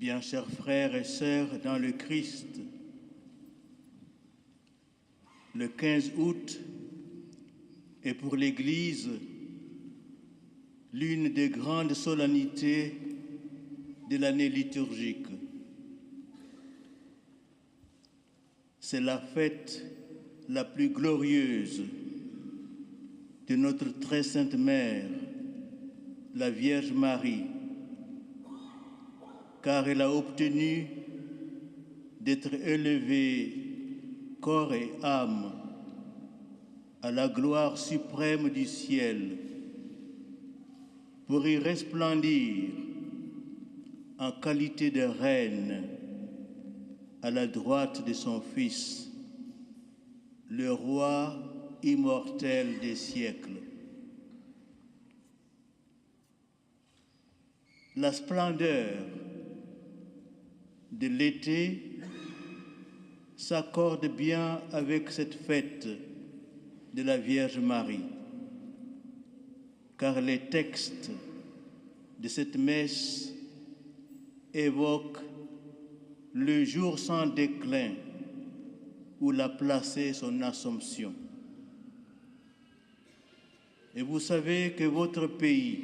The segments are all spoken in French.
Bien chers frères et sœurs dans le Christ, le 15 août est pour l'Église l'une des grandes solennités de l'année liturgique. C'est la fête la plus glorieuse de notre très sainte Mère, la Vierge Marie, car elle a obtenu d'être élevée corps et âme à la gloire suprême du ciel pour y resplendir en qualité de reine à la droite de son Fils, le roi immortel des siècles. La splendeur de l'été s'accorde bien avec cette fête de la Vierge Marie, car les textes de cette messe évoquent le jour sans déclin où l'a placé son Assomption. Et vous savez que votre pays,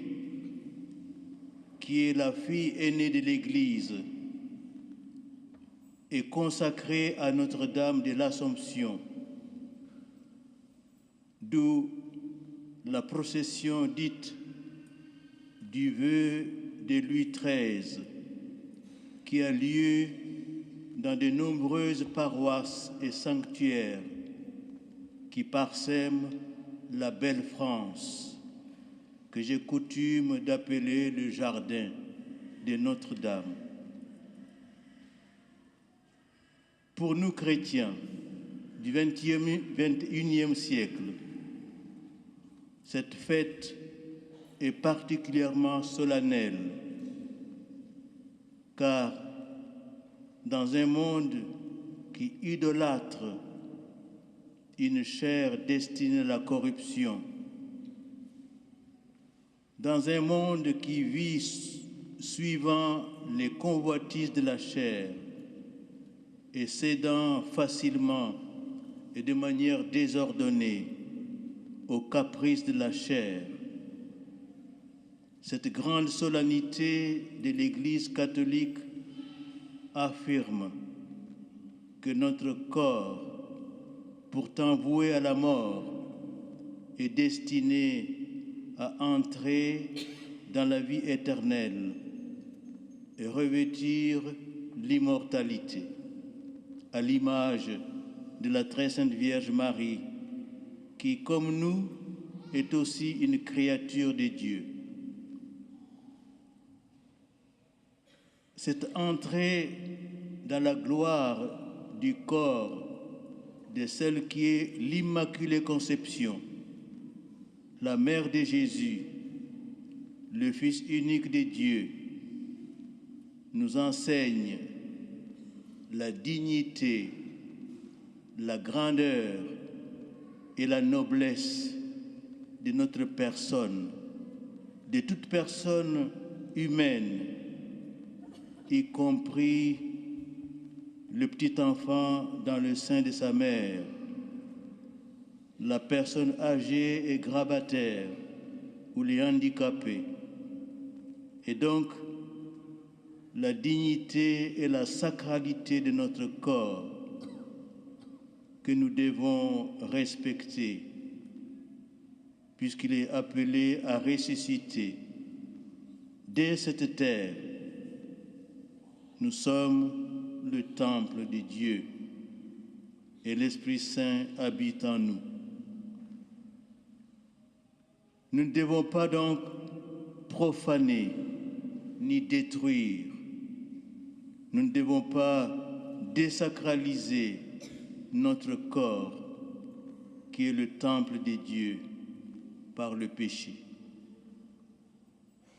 qui est la fille aînée de l'Église, est consacré à Notre-Dame de l'Assomption, d'où la procession dite du vœu de Louis XIII, qui a lieu dans de nombreuses paroisses et sanctuaires qui parsèment la belle France, que j'ai coutume d'appeler le jardin de Notre-Dame. Pour nous chrétiens du XXIe siècle, cette fête est particulièrement solennelle, car dans un monde qui idolâtre une chair destinée à la corruption, dans un monde qui vit suivant les convoitises de la chair et cédant facilement et de manière désordonnée aux caprices de la chair, cette grande solennité de l'Église catholique affirme que notre corps, pourtant voué à la mort, est destiné à entrer dans la vie éternelle et revêtir l'immortalité, à l'image de la très sainte Vierge Marie, qui, comme nous, est aussi une créature de Dieu. Cette entrée dans la gloire du corps de celle qui est l'Immaculée Conception, la Mère de Jésus, le Fils unique de Dieu, nous enseigne la dignité, la grandeur et la noblesse de notre personne, de toute personne humaine, y compris le petit enfant dans le sein de sa mère, la personne âgée et grabataire ou les handicapés, et donc la dignité et la sacralité de notre corps que nous devons respecter, puisqu'il est appelé à ressusciter. Dès cette terre, nous sommes le temple de Dieu et l'Esprit Saint habite en nous. Nous ne devons pas donc profaner ni détruire. Nous ne devons pas désacraliser notre corps, qui est le temple de Dieu, par le péché.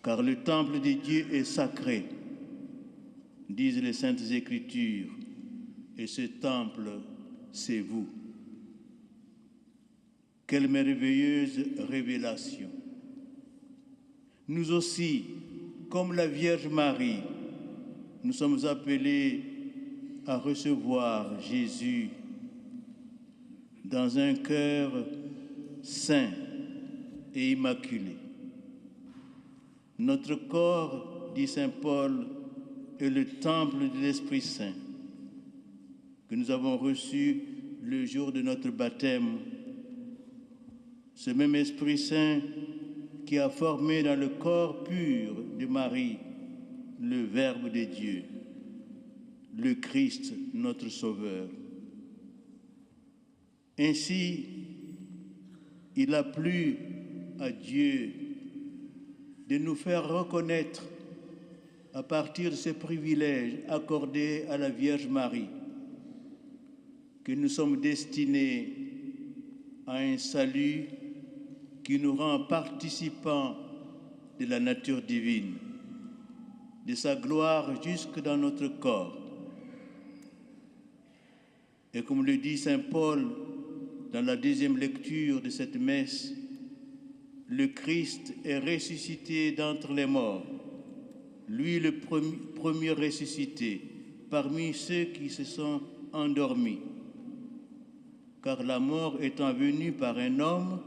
Car le temple de Dieu est sacré, disent les Saintes Écritures, et ce temple, c'est vous. Quelle merveilleuse révélation! Nous aussi, comme la Vierge Marie, nous sommes appelés à recevoir Jésus dans un cœur saint et immaculé. Notre corps, dit saint Paul, est le temple de l'Esprit Saint que nous avons reçu le jour de notre baptême. Ce même Esprit Saint qui a formé dans le corps pur de Marie le Verbe de Dieu, le Christ, notre Sauveur. Ainsi, il a plu à Dieu de nous faire reconnaître, à partir de ce privilège accordé à la Vierge Marie, que nous sommes destinés à un salut qui nous rend participants de la nature divine, de sa gloire jusque dans notre corps. Et comme le dit saint Paul dans la deuxième lecture de cette messe, le Christ est ressuscité d'entre les morts, lui le premier ressuscité parmi ceux qui se sont endormis. Car la mort étant venue par un homme,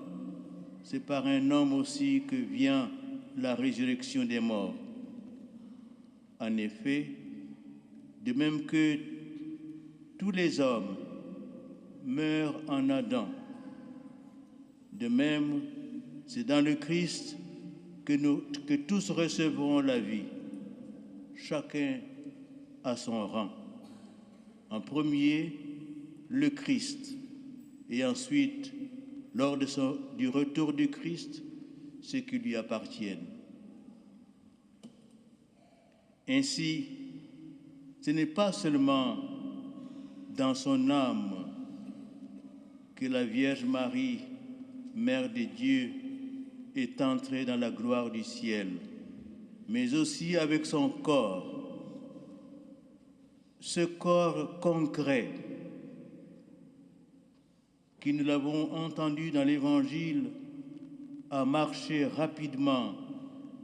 c'est par un homme aussi que vient la résurrection des morts. En effet, de même que tous les hommes meurent en Adam, de même, c'est dans le Christ que tous recevront la vie, chacun à son rang. En premier, le Christ, et ensuite, lors du retour du Christ, ceux qui lui appartiennent. Ainsi, ce n'est pas seulement dans son âme que la Vierge Marie, Mère de Dieu, est entrée dans la gloire du ciel, mais aussi avec son corps, ce corps concret qui, nous l'avons entendu dans l'Évangile, a marché rapidement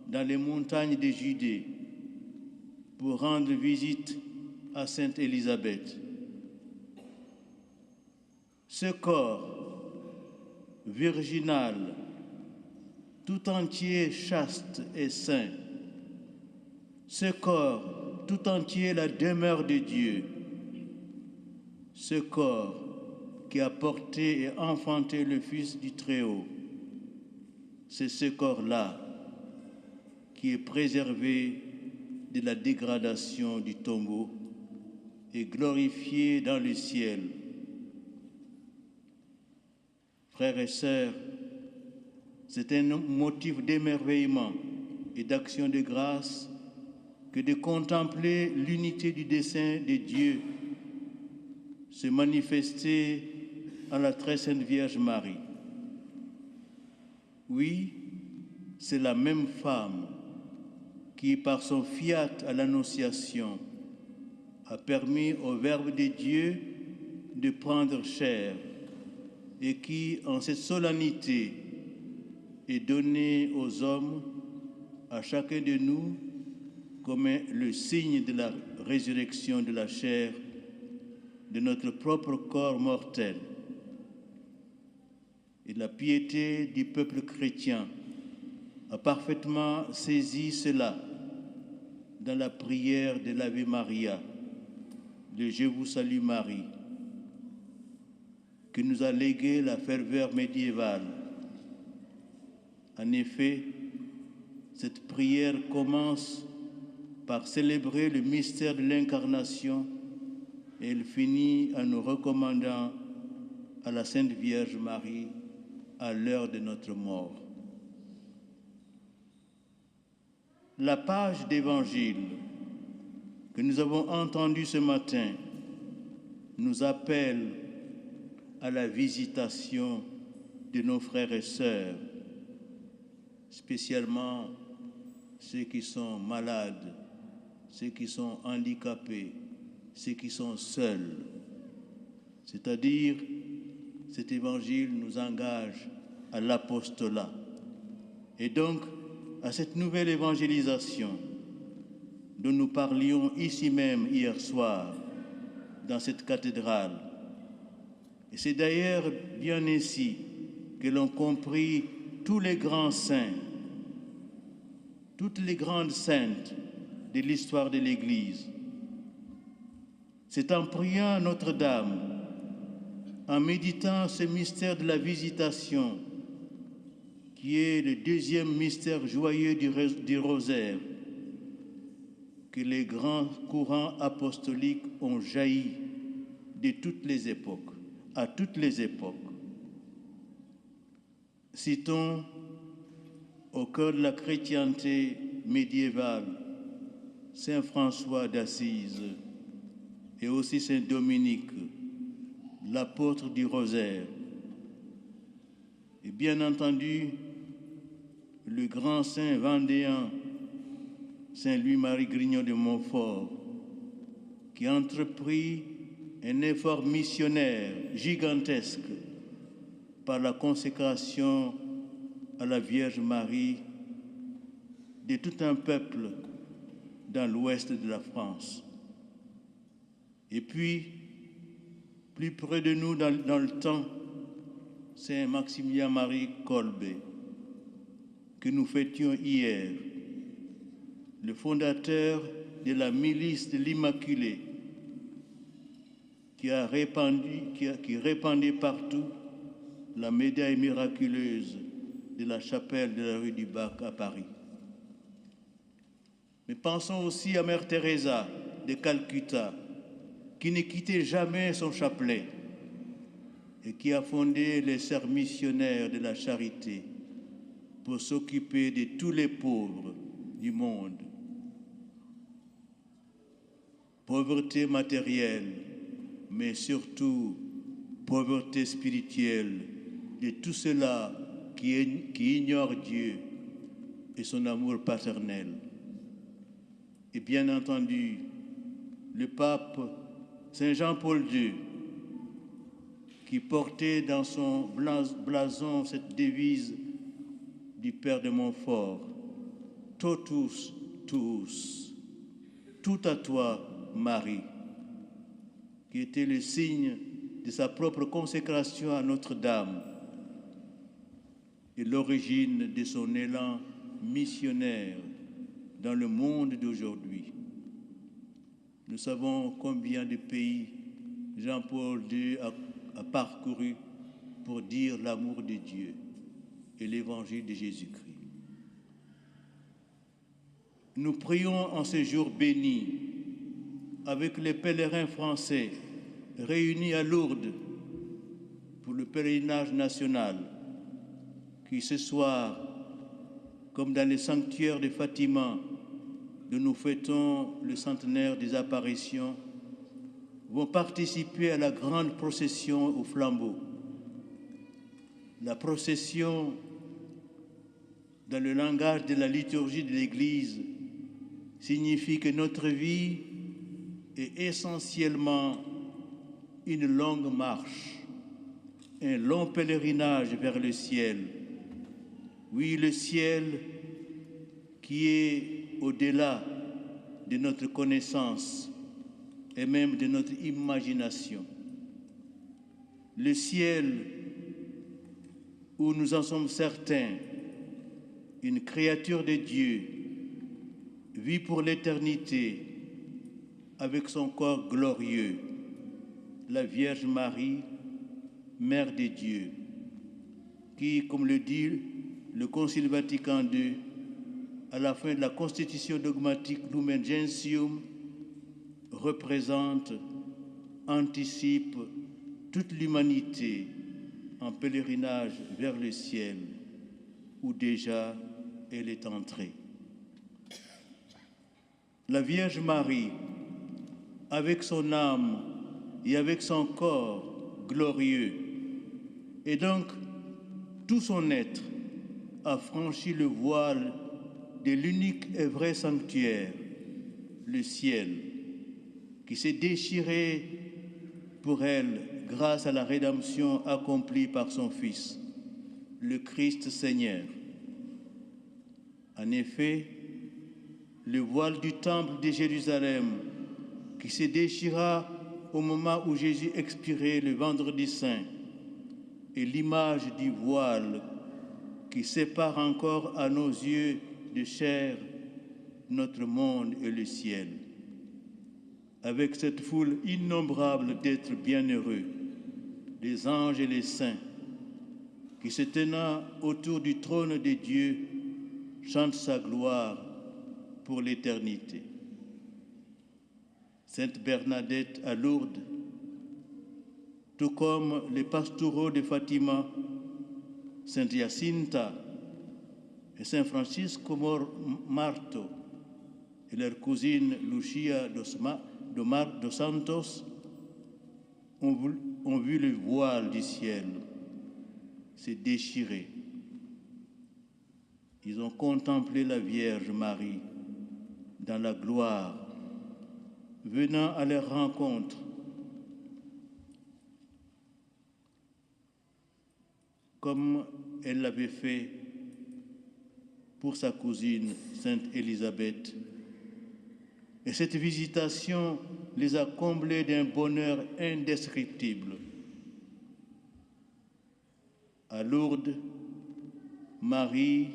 dans les montagnes de Judée pour rendre visite à Sainte Élisabeth. Ce corps virginal, tout entier chaste et saint, ce corps tout entier la demeure de Dieu, ce corps qui a porté et enfanté le Fils du Très-Haut, c'est ce corps-là qui est préservé de la dégradation du tombeau et glorifié dans le ciel. Frères et sœurs, c'est un motif d'émerveillement et d'action de grâce que de contempler l'unité du dessein de Dieu se manifester en la très sainte Vierge Marie. Oui, c'est la même femme qui, par son fiat à l'Annonciation, a permis au Verbe de Dieu de prendre chair et qui, en cette solennité, est donnée aux hommes, à chacun de nous, comme le signe de la résurrection de la chair, de notre propre corps mortel. Et la piété du peuple chrétien a parfaitement saisi cela dans la prière de l'Ave Maria, de Je vous salue Marie, que nous a légué la ferveur médiévale. En effet, cette prière commence par célébrer le mystère de l'incarnation et elle finit en nous recommandant à la Sainte Vierge Marie à l'heure de notre mort. La page d'évangile que nous avons entendue ce matin nous appelle à la visitation de nos frères et sœurs, spécialement ceux qui sont malades, ceux qui sont handicapés, ceux qui sont seuls. C'est-à-dire, cet évangile nous engage à l'apostolat et donc à cette nouvelle évangélisation dont nous parlions ici même hier soir, dans cette cathédrale. Et c'est d'ailleurs bien ainsi que l'ont compris tous les grands saints, toutes les grandes saintes de l'histoire de l'Église. C'est en priant Notre-Dame, en méditant ce mystère de la visitation, qui est le deuxième mystère joyeux du rosaire, que les grands courants apostoliques ont jailli de toutes les époques, à toutes les époques. Citons au cœur de la chrétienté médiévale Saint François d'Assise et aussi Saint Dominique, l'apôtre du rosaire, et bien entendu le grand saint vendéen Saint Louis-Marie Grignon de Montfort, qui a entrepris un effort missionnaire gigantesque par la consécration à la Vierge Marie de tout un peuple dans l'ouest de la France. Et puis, plus près de nous dans le temps, Saint Maximilien Marie Kolbe, que nous fêtions hier, le fondateur de la milice de l'Immaculée, qui répandait partout la médaille miraculeuse de la chapelle de la rue du Bac à Paris. Mais pensons aussi à Mère Teresa de Calcutta, qui ne quittait jamais son chapelet et qui a fondé les Sœurs missionnaires de la charité pour s'occuper de tous les pauvres du monde. Pauvreté matérielle, mais surtout pauvreté spirituelle de tout cela qui ignore Dieu et son amour paternel. Et bien entendu, le pape Saint Jean-Paul II, qui portait dans son blason cette devise du Père de Montfort, Totus tuus, tout à toi, Marie, qui était le signe de sa propre consécration à Notre-Dame et l'origine de son élan missionnaire dans le monde d'aujourd'hui. Nous savons combien de pays Jean-Paul II a parcouru pour dire l'amour de Dieu et l'évangile de Jésus-Christ. Nous prions en ce jour béni avec les pèlerins français réunis à Lourdes pour le pèlerinage national qui ce soir, comme dans les sanctuaires de Fatima, dont nous fêtons le centenaire des apparitions, vont participer à la grande procession au flambeau. La procession, dans le langage de la liturgie de l'Église, signifie que notre vie est essentiellement une longue marche, un long pèlerinage vers le ciel. Oui, le ciel qui est au-delà de notre connaissance et même de notre imagination. Le ciel où nous en sommes certains, une créature de Dieu vit pour l'éternité avec son corps glorieux, la Vierge Marie, Mère de Dieu, qui, comme le dit le Concile Vatican II, à la fin de la constitution dogmatique Lumen Gentium, représente, anticipe toute l'humanité en pèlerinage vers le ciel, où déjà elle est entrée. La Vierge Marie, avec son âme et avec son corps glorieux, et donc tout son être, a franchi le voile de l'unique et vrai sanctuaire, le ciel, qui s'est déchiré pour elle grâce à la rédemption accomplie par son Fils, le Christ Seigneur. En effet, le voile du temple de Jérusalem qui se déchira au moment où Jésus expirait le vendredi saint, et l'image du voile qui sépare encore à nos yeux de chair notre monde et le ciel. Avec cette foule innombrable d'êtres bienheureux, les anges et les saints, qui se tenant autour du trône de Dieu, chantent sa gloire pour l'éternité. Sainte Bernadette à Lourdes, tout comme les pastoraux de Fatima, Sainte Jacinta et Saint Francisco Marto et leur cousine Lucia dos Santos ont vu le voile du ciel se déchirer. Ils ont contemplé la Vierge Marie dans la gloire, venant à leur rencontre. Comme elle l'avait fait pour sa cousine Sainte Élisabeth. Et cette visitation les a comblés d'un bonheur indescriptible. À Lourdes, Marie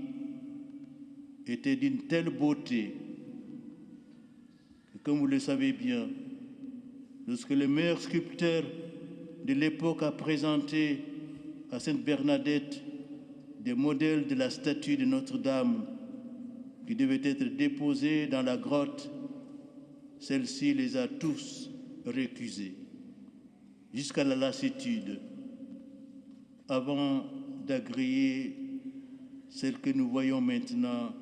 était d'une telle beauté que, comme vous le savez bien, lorsque le meilleur sculpteur de l'époque a présenté à Sainte Bernadette des modèles de la statue de Notre-Dame qui devait être déposée dans la grotte, celle-ci les a tous récusés, jusqu'à la lassitude, avant d'agréer celle que nous voyons maintenant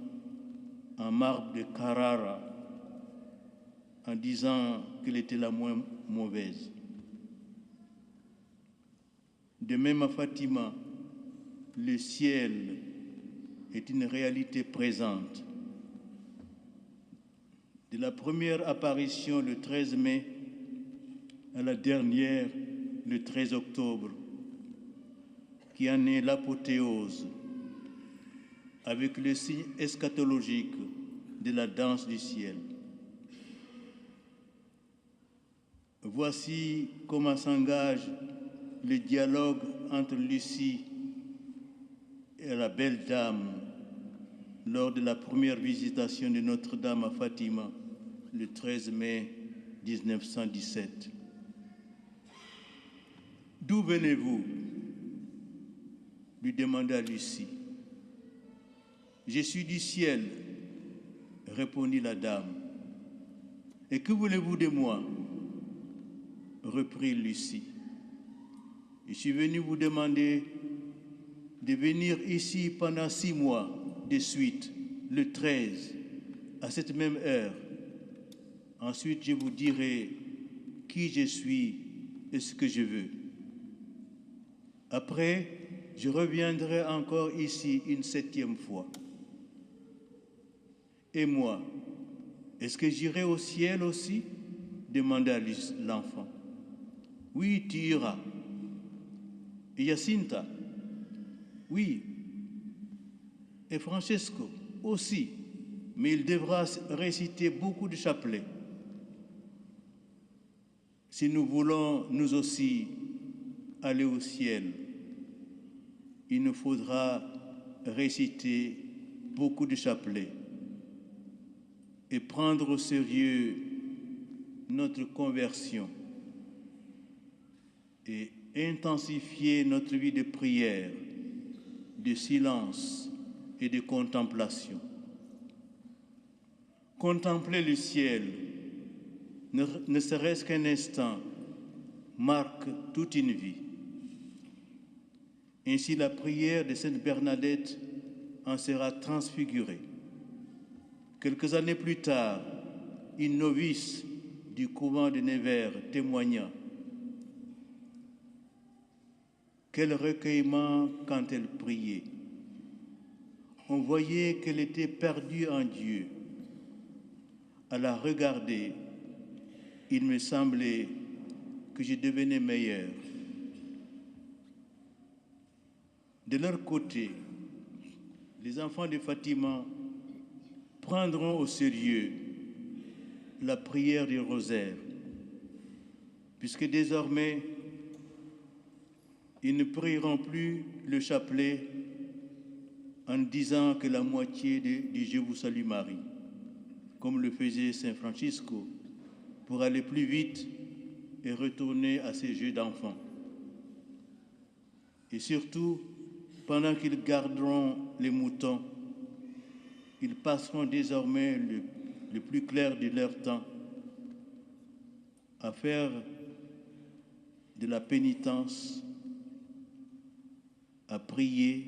en marbre de Carrara, en disant qu'elle était la moins mauvaise. De même à Fatima, le ciel est une réalité présente. De la première apparition le 13 mai à la dernière le 13 octobre, qui en est l'apothéose, avec le signe eschatologique de la danse du ciel. Voici comment s'engage le dialogue entre Lucie et la belle dame lors de la première visitation de Notre-Dame à Fatima le 13 mai 1917. D'où venez-vous? Lui demanda Lucie. Je suis du ciel, répondit la dame. Et que voulez-vous de moi? Reprit Lucie. Je suis venu vous demander de venir ici pendant 6 mois de suite, le 13, à cette même heure. Ensuite, je vous dirai qui je suis et ce que je veux. Après, je reviendrai encore ici une 7e fois. Et moi, est-ce que j'irai au ciel aussi? Demanda l'enfant. Oui, tu iras. Et Jacinta? Oui. Et Francesco aussi, mais il devra réciter beaucoup de chapelets. Si nous voulons, nous aussi, aller au ciel, il nous faudra réciter beaucoup de chapelets et prendre au sérieux notre conversion et intensifier notre vie de prière, de silence et de contemplation. Contempler le ciel, ne serait-ce qu'un instant, marque toute une vie. Ainsi, la prière de Sainte Bernadette en sera transfigurée. Quelques années plus tard, une novice du couvent de Nevers témoigna: quel recueillement quand elle priait. On voyait qu'elle était perdue en Dieu. À la regarder, il me semblait que je devenais meilleur. De leur côté, les enfants de Fatima prendront au sérieux la prière du rosaire, puisque désormais, ils ne prieront plus le chapelet en disant que la moitié du Je vous salue Marie, comme le faisait Saint Francisco, pour aller plus vite et retourner à ses jeux d'enfant. Et surtout, pendant qu'ils garderont les moutons, ils passeront désormais le plus clair de leur temps à faire de la pénitence, à prier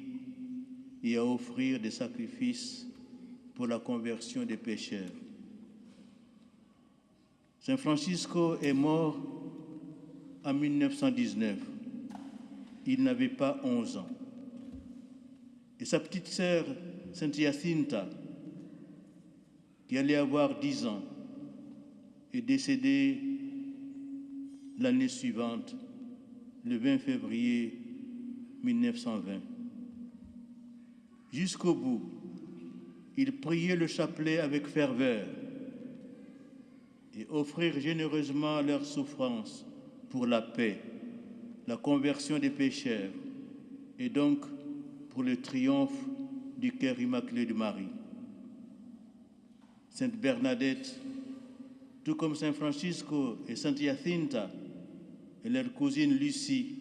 et à offrir des sacrifices pour la conversion des pécheurs. Saint Francisco est mort en 1919. Il n'avait pas 11 ans. Et sa petite sœur, Sainte Jacinta, qui allait avoir 10 ans, est décédée l'année suivante, le 20 février 1920. Jusqu'au bout, ils priaient le chapelet avec ferveur et offrirent généreusement leurs souffrances pour la paix, la conversion des pécheurs et donc pour le triomphe du cœur immaculé de Marie. Sainte Bernadette, tout comme Saint Francisco et Sainte Jacinta et leur cousine Lucie,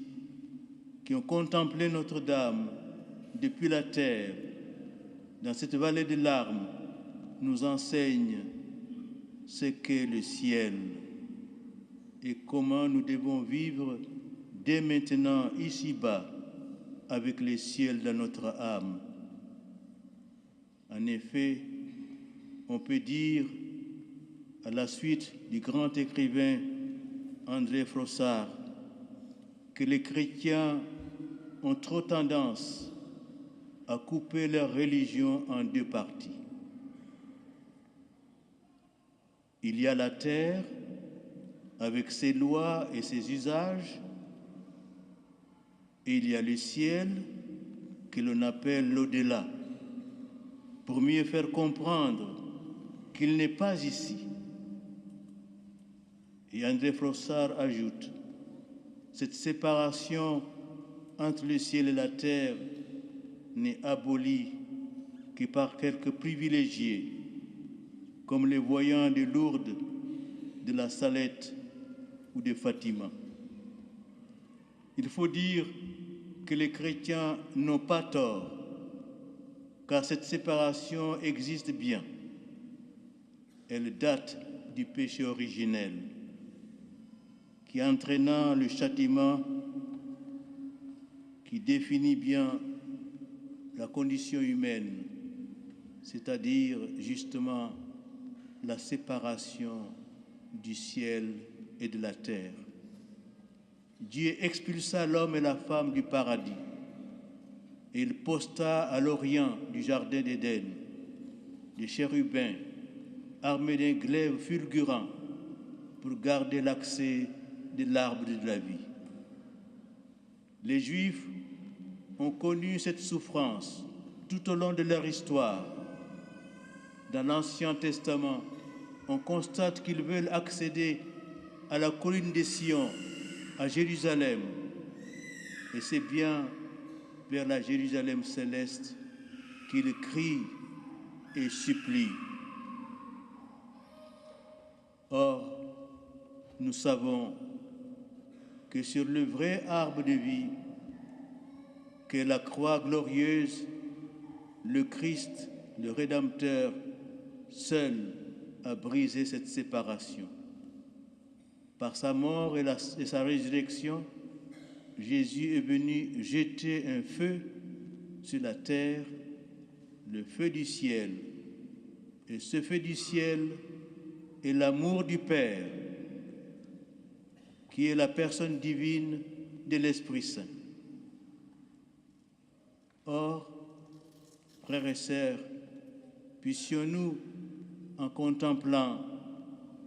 qui ont contemplé Notre-Dame depuis la terre, dans cette vallée de larmes, nous enseignent ce qu'est le ciel et comment nous devons vivre dès maintenant ici-bas avec le ciel dans notre âme. En effet, on peut dire, à la suite du grand écrivain André Frossard, que les chrétiens ont trop tendance à couper leur religion en deux parties. Il y a la terre avec ses lois et ses usages, et il y a le ciel que l'on appelle l'au-delà, pour mieux faire comprendre qu'il n'est pas ici. Et André Frossard ajoute, cette séparation entre le ciel et la terre n'est abolie que par quelques privilégiés, comme les voyants de Lourdes, de la Salette ou de Fatima. Il faut dire que les chrétiens n'ont pas tort, car cette séparation existe bien. Elle date du péché originel, qui entraînant le châtiment, qui définit bien la condition humaine, c'est-à-dire justement la séparation du ciel et de la terre. Dieu expulsa l'homme et la femme du paradis et il posta à l'orient du jardin d'Éden des chérubins armés d'un glaive fulgurant pour garder l'accès de l'arbre de la vie. Les Juifs ont connu cette souffrance tout au long de leur histoire. Dans l'Ancien Testament, on constate qu'ils veulent accéder à la colline de Sion, à Jérusalem. Et c'est bien vers la Jérusalem céleste qu'ils crient et supplient. Or, nous savons que sur le vrai arbre de vie, qu'est la croix glorieuse, le Christ, le Rédempteur, seul a brisé cette séparation. Par sa mort et sa résurrection, Jésus est venu jeter un feu sur la terre, le feu du ciel. Et ce feu du ciel est l'amour du Père, qui est la personne divine de l'Esprit Saint. Or, frères et sœurs, puissions-nous, en contemplant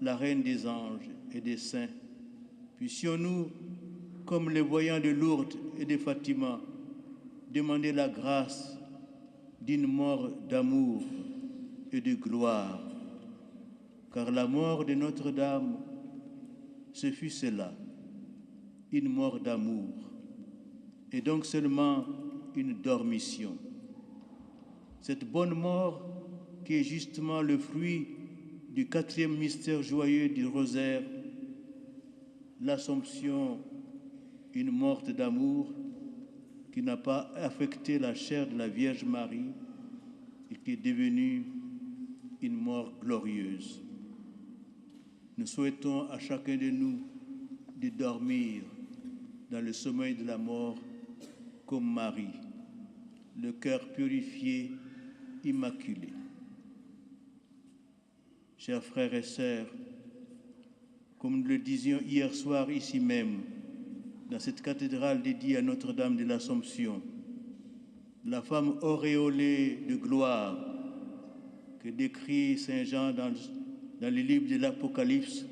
la Reine des anges et des saints, puissions-nous, comme les voyants de Lourdes et de Fatima, demander la grâce d'une mort d'amour et de gloire, car la mort de Notre-Dame, ce fut cela, une mort d'amour, et donc seulement une dormition. Cette bonne mort qui est justement le fruit du 4e mystère joyeux du rosaire, l'Assomption, une morte d'amour qui n'a pas affecté la chair de la Vierge Marie et qui est devenue une mort glorieuse. Nous souhaitons à chacun de nous de dormir dans le sommeil de la mort comme Marie, le cœur purifié, immaculé. Chers frères et sœurs, comme nous le disions hier soir ici même, dans cette cathédrale dédiée à Notre-Dame de l'Assomption, la femme auréolée de gloire que décrit Saint Jean dans le livre de l'Apocalypse,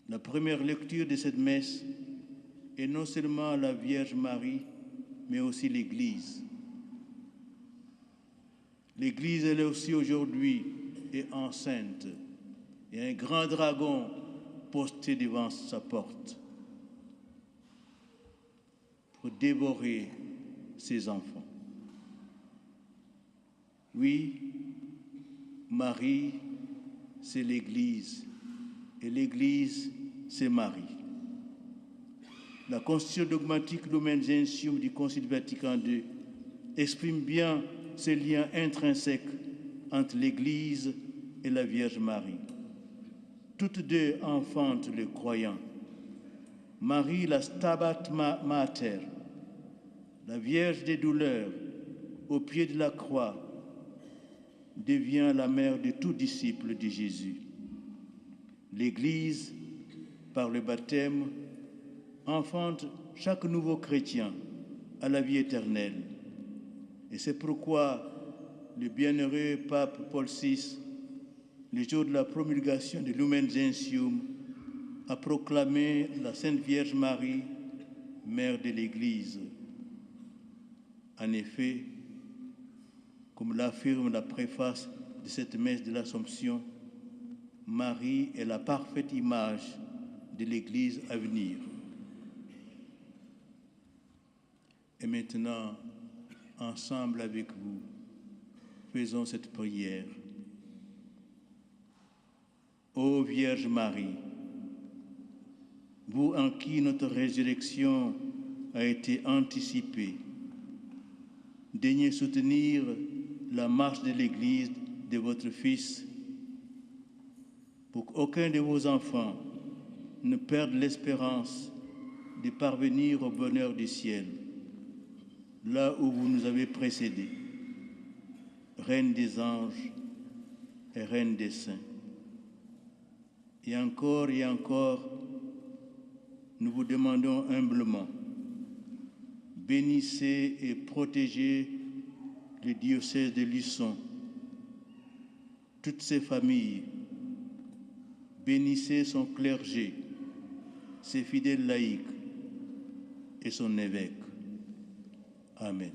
la première lecture de cette messe est non seulement la Vierge Marie, mais aussi l'Église. L'Église, elle aussi aujourd'hui est enceinte. Il y a un grand dragon posté devant sa porte pour dévorer ses enfants. Oui, Marie, c'est l'Église, et l'Église, c'est Marie. La constitution dogmatique Lumen Gentium du Concile Vatican II exprime bien ce lien intrinsèque entre l'Église et la Vierge Marie. Toutes deux enfantent le croyant. Marie, la Stabat Mater, la Vierge des douleurs, au pied de la croix, devient la mère de tout disciple de Jésus. L'Église, par le baptême, enfante chaque nouveau chrétien à la vie éternelle. Et c'est pourquoi le bienheureux pape Paul VI, le jour de la promulgation de Lumen Gentium, a proclamé la Sainte Vierge Marie, mère de l'Église. En effet, comme l'affirme la préface de cette messe de l'Assomption, Marie est la parfaite image de l'Église à venir. Et maintenant, ensemble avec vous, faisons cette prière. Ô Vierge Marie, vous en qui notre résurrection a été anticipée, daignez soutenir la marche de l'Église de votre Fils, pour qu'aucun de vos enfants ne perde l'espérance de parvenir au bonheur du ciel, là où vous nous avez précédés, Reine des anges et Reine des saints. Et encore, nous vous demandons humblement, bénissez et protégez le diocèse de Luçon, toutes ses familles, bénissez son clergé, ses fidèles laïcs et son évêque. Amen.